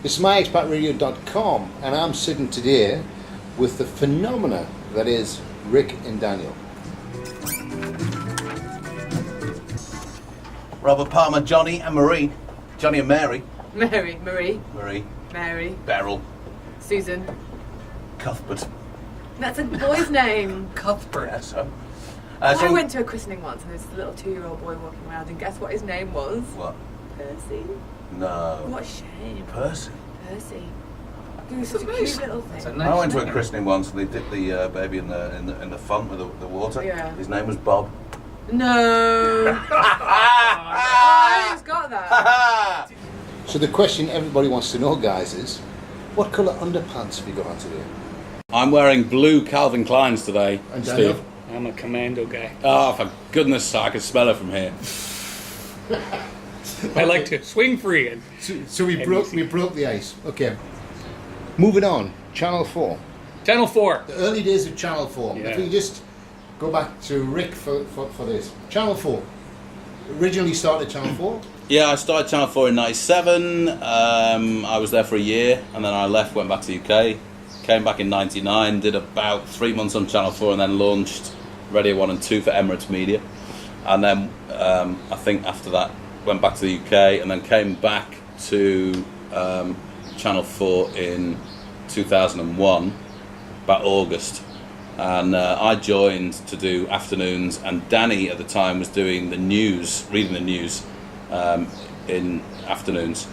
This is myexpatradio.com, and I'm sitting today with the phenomena that is Rick and Daniel. Robert Palmer, Johnny and Marie. Johnny and Mary. Mary. Marie. Mary. Beryl. Susan. Cuthbert. That's a boy's name. Cuthbert. Yeah, so. I went to a christening once and there was a little 2-year-old boy walking around, and guess what his name was? What? Percy. No. What a shame. Percy. Percy. He was such a cute little thing. I went to a christening once and they dipped the baby in the font with the water. Yeah. His name was Bob. No. Oh, who's got that? So the question everybody wants to know, guys, is what colour underpants have you got on today? I'm wearing blue Calvin Kleins today, And Daniel? Steve. I'm a commando guy. Oh, for goodness sake, I can smell it from here. I like to swing free. And So we broke the ice. Okay. Moving on. Channel 4. Channel 4. The early days of Channel 4. Yeah. If we just go back to Rick for this. Channel 4. Originally started Channel 4. Yeah, I started Channel 4 in 97. I was there for a year, and then I left, went back to the UK. Came back in 99, did about 3 months on Channel 4, and then launched Radio 1 and 2 for Emirates Media. And then I think after that, went back to the UK, and then came back to Channel 4 in 2001, about August. And I joined to do afternoons, and Danny at the time was doing the news, reading the news in afternoons.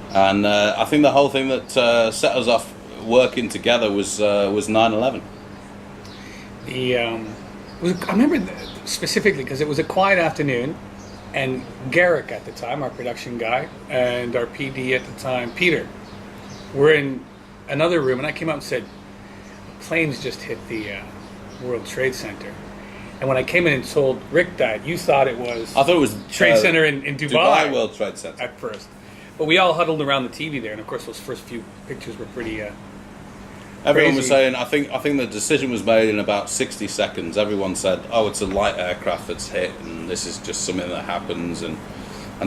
And I think the whole thing that set us off working together was 9/11. I remember specifically because it was a quiet afternoon, and Garrick at the time, our production guy, and our PD at the time, Peter, were in another room, and I came out and said, planes just hit the World Trade Center. And when I came in and told Rick that, you thought it was I thought it was Trade Center in Dubai. Dubai World Trade Center. At first. But we all huddled around the TV there, and of course those first few pictures were pretty Everyone was crazy. saying, I think the decision was made in about 60 seconds. Everyone said, oh, it's a light aircraft that's hit, and this is just something that happens. And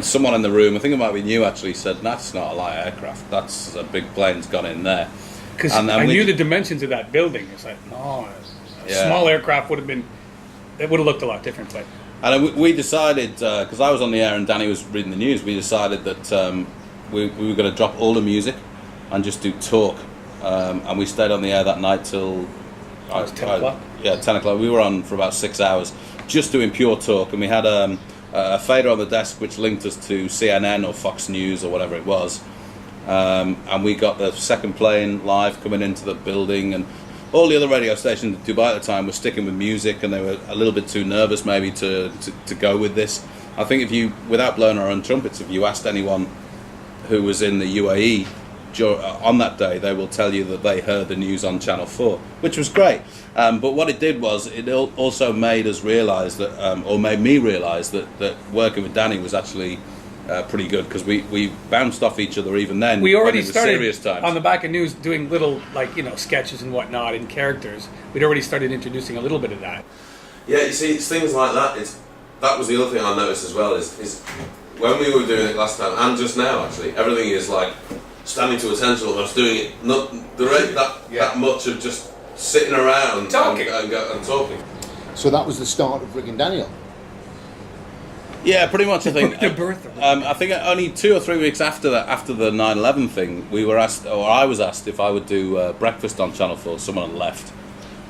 someone in the room, I think it might be you actually, said, that's not a light aircraft. That's a big plane's gone in there. Because I knew the dimensions of that building. It's like, no, a small aircraft would have looked a lot different. But And we decided, because I was on the air and Danny was reading the news, we decided that we were going to drop all the music and just do talk. And we stayed on the air that night till 10 o'clock? Yeah, 10 o'clock. We were on for about 6 hours just doing pure talk. And we had a fader on the desk which linked us to CNN or Fox News or whatever it was. And we got the second plane live coming into the building, and all the other radio stations in Dubai at the time were sticking with music, and they were a little bit too nervous maybe to go with this. I think if you, without blowing our own trumpets, if you asked anyone who was in the UAE on that day, they will tell you that they heard the news on Channel 4, which was great. But what it did was it also made us realise that, or made me realise that working with Danny was actually pretty good, because we bounced off each other even then. we already when it was started serious times. on the back of news doing little, sketches and whatnot and characters. We'd already started introducing a little bit of that. Yeah, you see, it's things like that. That was the other thing I noticed as well, is when we were doing it last time, and just now actually, everything is like standing to attention, almost doing it, not the rate that much of just sitting around Talking. and talking. So that was the start of Rick and Daniel. Yeah, pretty much. I think The birth of it. I think only 2 or 3 weeks after that, after the 9/11 thing, we were asked, or I was asked, if I would do breakfast on Channel 4. Someone had left,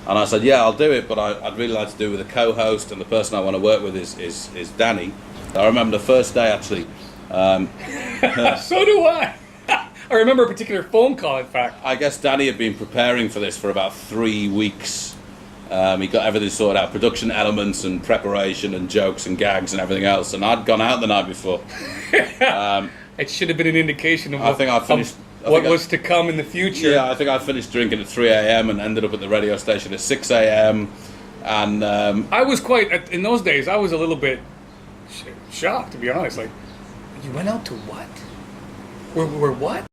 and I said, "Yeah, I'll do it, but I'd really like to do it with a co-host, and the person I want to work with is Danny." I remember the first day actually. So do I. I remember a particular phone call, in fact. I guess Danny had been preparing for this for about 3 weeks. He got everything sorted out, production elements and preparation and jokes and gags and everything else, and I'd gone out the night before. It should have been an indication of I was to come in the future. Yeah, I think I finished drinking at 3 a.m. and ended up at the radio station at 6 a.m. And I was quite, in those days, I was a little bit shocked, to be honest. Like, you went out to what? We're what?